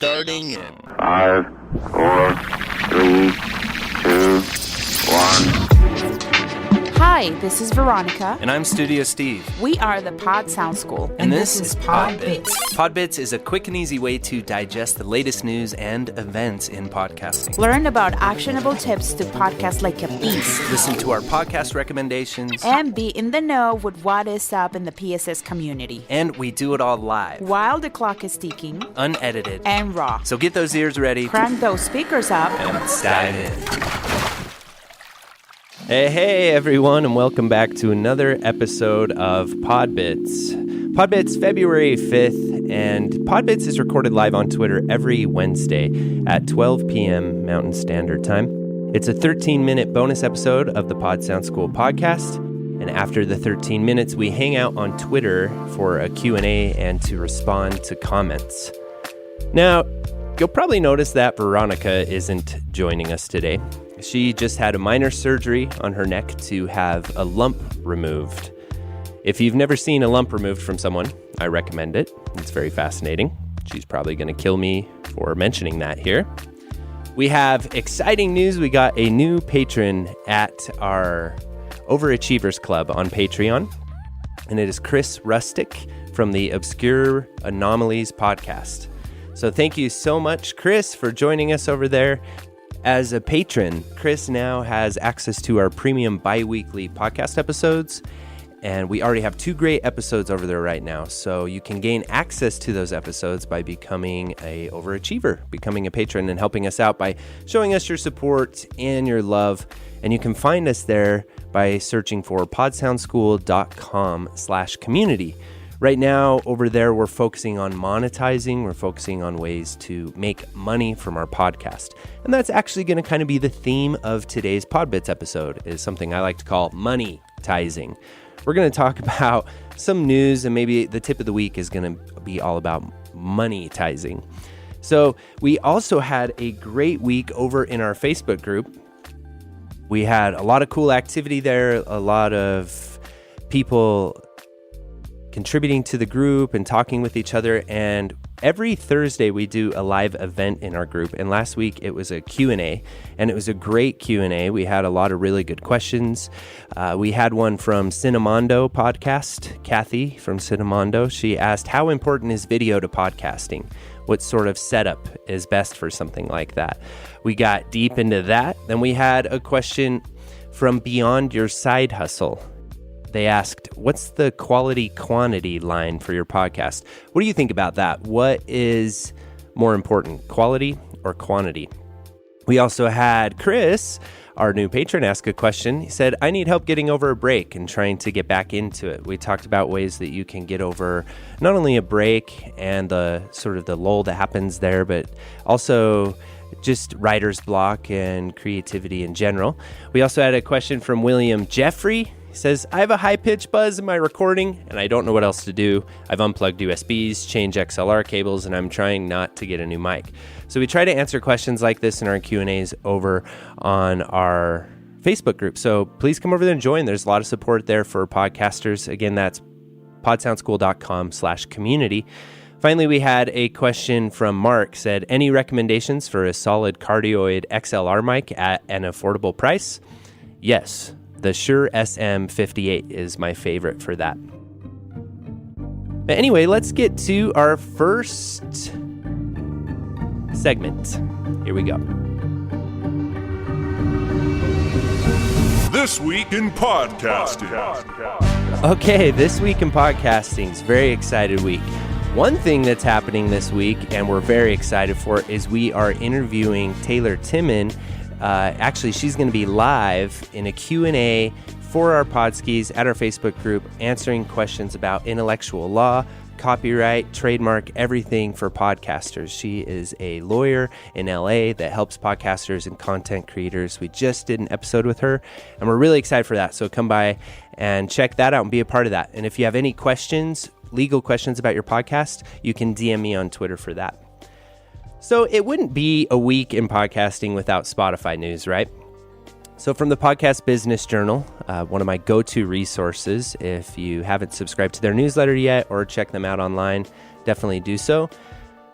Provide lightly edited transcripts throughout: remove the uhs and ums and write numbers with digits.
Starting in 5, 4, 3, 2, 1. Hi, this is Veronica. And I'm Studio Steve. We are the Pod Sound School. And this is PodBitz. PodBitz is a quick and easy way to digest the latest news and events in podcasting. Learn about actionable tips to podcast like a beast. Listen to our podcast recommendations. And be in the know with what is up in the PSS community. And we do it all live. While the clock is ticking. Unedited. And raw. So get those ears ready. Crank those speakers up. And let's dive in. Hey everyone, and welcome back to another episode of PodBitz. PodBitz February 5th, and PodBitz is recorded live on Twitter every Wednesday at 12 p.m. Mountain Standard Time. It's a 13-minute bonus episode of the Pod Sound School podcast, and after the 13 minutes, we hang out on Twitter for a Q&A and to respond to comments. Now, you'll probably notice that Veronica isn't joining us today. She just had a minor surgery on her neck to have a lump removed. If you've never seen a lump removed from someone, I recommend it. It's very fascinating. She's probably going to kill me for mentioning that here. We have exciting news. We got a new patron at our Overachievers Club on Patreon, and it is Chris Rustick from the Obscure Anomalies podcast. So thank you so much, Chris, for joining us over there. As a patron, Chris now has access to our premium bi-weekly podcast episodes, and we already have 2 great episodes over there right now. So you can gain access to those episodes by becoming a overachiever, becoming a patron, and helping us out by showing us your support and your love. And you can find us there by searching for podsoundschool.com/community. Right now, over there, we're focusing on monetizing. We're focusing on ways to make money from our podcast. And that's actually going to kind of be the theme of today's PodBitz episode, is something I like to call money-tizing. We're going to talk about some news, and maybe the tip of the week is going to be all about money-tizing. So we also had a great week over in our Facebook group. We had a lot of cool activity there, a lot of people contributing to the group and talking with each other. And every Thursday we do a live event in our group. And last week it was a Q&A, and it was a great Q&A. We had a lot of really good questions. We had one from Cinemondo podcast, Kathy from Cinemondo. She asked, how important is video to podcasting? What sort of setup is best for something like that? We got deep into that. Then we had a question from Beyond Your Side Hustle. They asked, what's the quality-quantity line for your podcast? What do you think about that? What is more important, quality or quantity? We also had Chris, our new patron, ask a question. He said, I need help getting over a break and trying to get back into it. We talked about ways that you can get over not only a break and the sort of the lull that happens there, but also just writer's block and creativity in general. We also had a question from William Jeffrey. He says, I have a high-pitched buzz in my recording, and I don't know what else to do. I've unplugged USBs, changed XLR cables, and I'm trying not to get a new mic. So we try to answer questions like this in our Q&As over on our Facebook group. So please come over there and join. There's a lot of support there for podcasters. Again, that's podsoundschool.com/community. Finally, we had a question from Mark. Said, any recommendations for a solid cardioid XLR mic at an affordable price? Yes. The Shure SM58 is my favorite for that. But anyway, let's get to our first segment. Here we go. This Week in Podcasting. Okay, This Week in Podcasting is a very excited week. One thing that's happening this week, and we're very excited for it, is we are interviewing Taylor Timon. Actually, she's going to be live in a Q&A for our Podskis at our Facebook group, answering questions about intellectual law, copyright, trademark, everything for podcasters. She is a lawyer in LA that helps podcasters and content creators. We just did an episode with her, and we're really excited for that. So come by and check that out and be a part of that. And if you have any questions, legal questions about your podcast, you can DM me on Twitter for that. So it wouldn't be a week in podcasting without Spotify news, right? So from the Podcast Business Journal, one of my go-to resources, if you haven't subscribed to their newsletter yet or check them out online, definitely do so.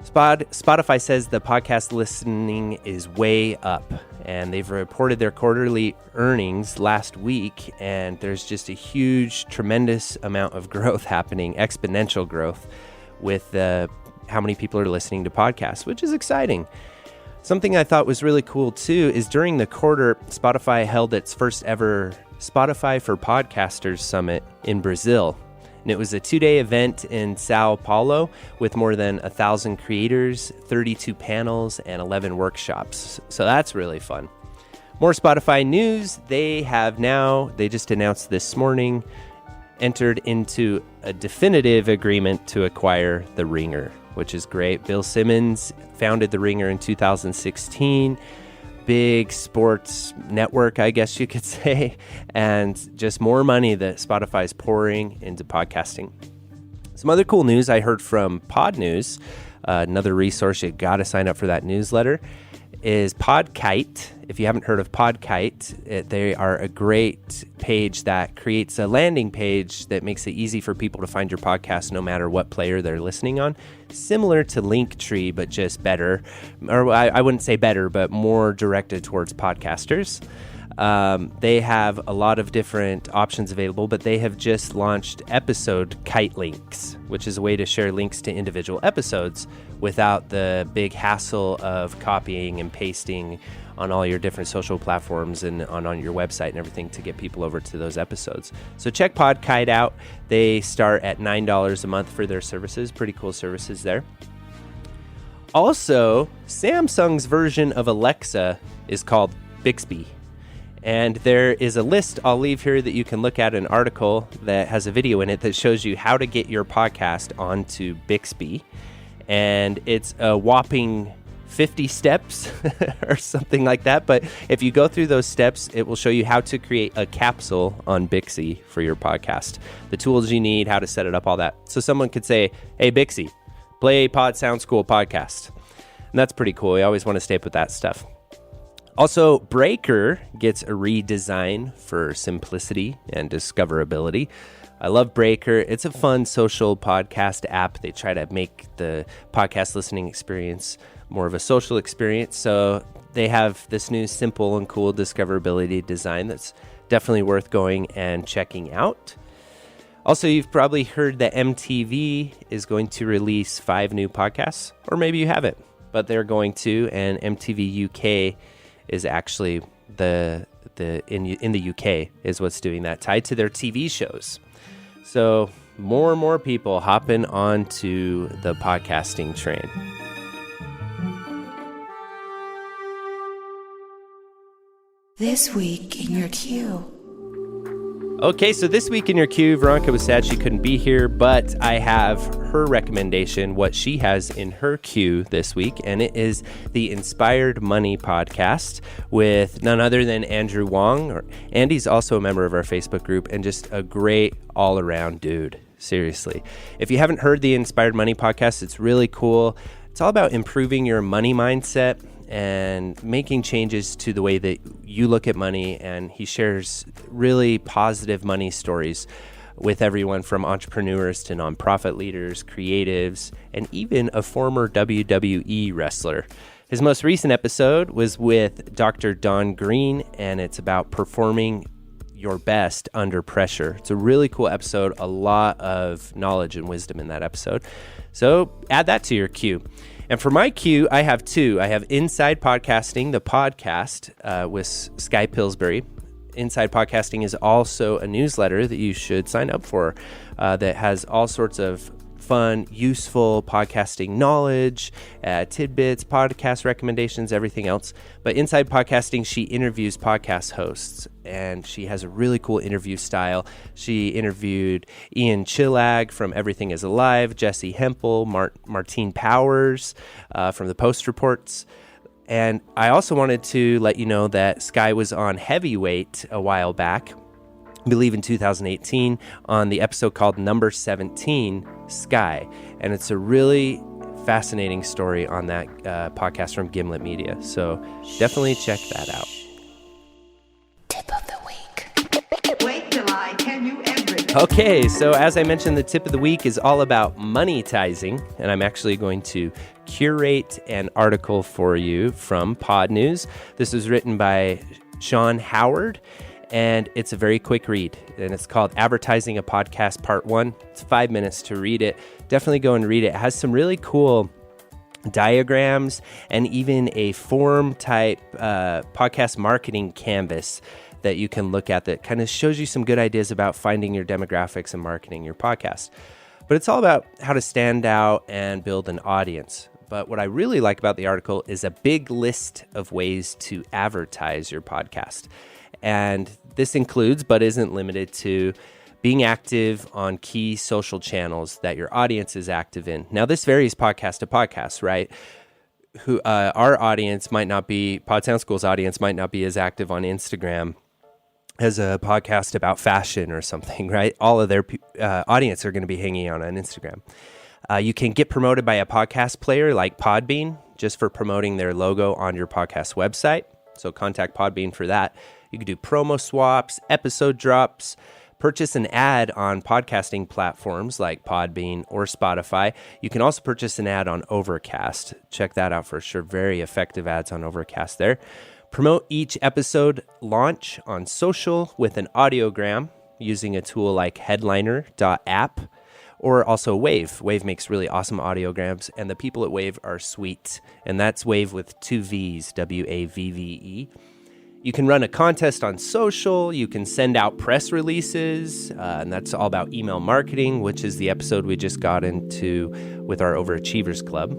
Spotify says the podcast listening is way up, and they've reported their quarterly earnings last week, and there's just a huge, tremendous amount of growth happening, exponential growth with how many people are listening to podcasts, which is exciting. Something I thought was really cool too is during the quarter, Spotify held its first ever Spotify for Podcasters Summit in Brazil. And it was a 2-day event in Sao Paulo with more than 1,000 creators, 32 panels, and 11 workshops. So that's really fun. More Spotify news. They just announced this morning, entered into a definitive agreement to acquire The Ringer, which is great. Bill Simmons founded The Ringer in 2016. Big sports network, I guess you could say, and just more money that Spotify is pouring into podcasting. Some other cool news I heard from Pod News, another resource, you got to sign up for that newsletter, is Podkite. If you haven't heard of Podkite, they are a great page that creates a landing page that makes it easy for people to find your podcast no matter what player they're listening on. Similar to Linktree, but just better. Or I wouldn't say better, but more directed towards podcasters. They have a lot of different options available, but they have just launched episode kite links, which is a way to share links to individual episodes without the big hassle of copying and pasting on all your different social platforms and on your website and everything to get people over to those episodes. So check Podkite out. They start at $9 a month for their services. Pretty cool services there. Also, Samsung's version of Alexa is called BIXBY. And there is a list I'll leave here that you can look at, an article that has a video in it that shows you how to get your podcast onto BIXBY. And it's a whopping 50 steps or something like that. But if you go through those steps, it will show you how to create a capsule on BIXBY for your podcast. The tools you need, how to set it up, all that. So someone could say, hey, BIXBY, play Pod Sound School podcast. And that's pretty cool. You always want to stay up with that stuff. Also, Breaker gets a redesign for simplicity and discoverability. I love Breaker. It's a fun social podcast app. They try to make the podcast listening experience more of a social experience. So they have this new simple and cool discoverability design that's definitely worth going and checking out. Also, you've probably heard that MTV is going to release 5 new podcasts, or maybe you haven't, but they're going to, and MTV UK is actually in the UK is what's doing that, tied to their TV shows. So more and more people hopping onto the podcasting train. This week in your queue. Okay, so this week in your queue, Veronica was sad she couldn't be here, but I have her recommendation, what she has in her queue this week, and it is the Inspired Money podcast with none other than Andrew Wong. Andy's also a member of our Facebook group and just a great all-around dude, seriously. If you haven't heard the Inspired Money podcast, it's really cool. It's all about improving your money mindset and making changes to the way that you look at money, and he shares really positive money stories with everyone from entrepreneurs to nonprofit leaders, creatives, and even a former WWE wrestler. His most recent episode was with Dr. Don Green, and it's about performing your best under pressure. It's a really cool episode, a lot of knowledge and wisdom in that episode. So add that to your queue. And for my queue, I have 2. I have Inside Podcasting, the podcast with Skye Pillsbury. Inside Podcasting is also a newsletter that you should sign up for that has all sorts of fun, useful podcasting knowledge, tidbits, podcast recommendations, everything else. But Inside Podcasting, she interviews podcast hosts, and she has a really cool interview style. She interviewed Ian Chillag from Everything Is Alive, Jesse Hempel, Martine Powers from the Post Reports. And I also wanted to let you know that Skye was on Heavyweight a while back, I believe in 2018, on the episode called Number 17, Skye. And it's a really fascinating story on that podcast from Gimlet Media. So definitely check that out. Tip of the week. Wait till I tell you everything. Okay, so as I mentioned, the tip of the week is all about money-tizing, and I'm actually going to curate an article for you from Pod News. This was written by Sean Howard, and it's a very quick read, and it's called Advertising a Podcast Part 1. It's 5 minutes to read it. Definitely go and read it. It has some really cool diagrams and even a form-type podcast marketing canvas that you can look at that kind of shows you some good ideas about finding your demographics and marketing your podcast. But it's all about how to stand out and build an audience. But what I really like about the article is a big list of ways to advertise your podcast. And this includes, but isn't limited to, being active on key social channels that your audience is active in. Now, this varies podcast to podcast, right? Our audience might not be, Pod Sound School's audience might not be as active on Instagram as a podcast about fashion or something, right? All of their audience are going to be hanging out on Instagram. You can get promoted by a podcast player like Podbean just for promoting their logo on your podcast website. So contact Podbean for that. You can do promo swaps, episode drops, purchase an ad on podcasting platforms like Podbean or Spotify. You can also purchase an ad on Overcast. Check that out for sure. Very effective ads on Overcast there. Promote each episode launch on social with an audiogram using a tool like headliner.app or also Wave. Wave makes really awesome audiograms, and the people at Wave are sweet. And that's Wave with 2 V's, W-A-V-V-E. You can run a contest on social. You can send out press releases, and that's all about email marketing, which is the episode we just got into with our Overachievers Club.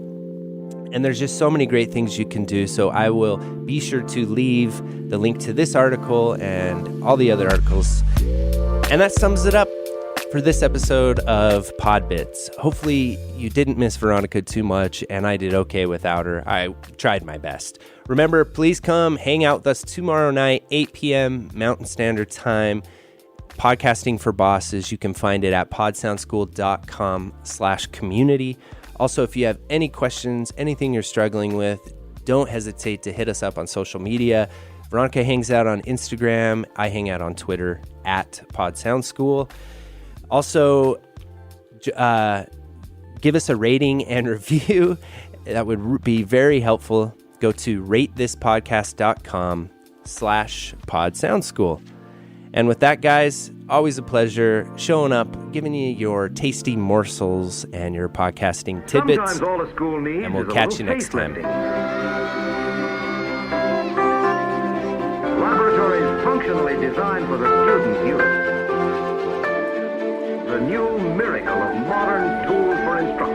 And there's just so many great things you can do. So I will be sure to leave the link to this article and all the other articles. And that sums it up for this episode of PodBitz. Hopefully you didn't miss Veronica too much, and I did okay without her. I tried my best. Remember, please come hang out with us tomorrow night, 8 p.m. Mountain Standard Time. Podcasting for Bosses. You can find it at podsoundschool.com/community. Also, if you have any questions, anything you're struggling with, don't hesitate to hit us up on social media. Veronica hangs out on Instagram. I hang out on Twitter at PodSoundSchool. Also, give us a rating and review. That would be very helpful. Go to ratethispodcast.com/PodSoundSchool. And with that, guys, always a pleasure showing up, giving you your tasty morsels and your podcasting tidbits. Sometimes all a school needs and we'll is a catch you little next time. Laboratories functionally designed for the student use. The new miracle of modern tools for instruction.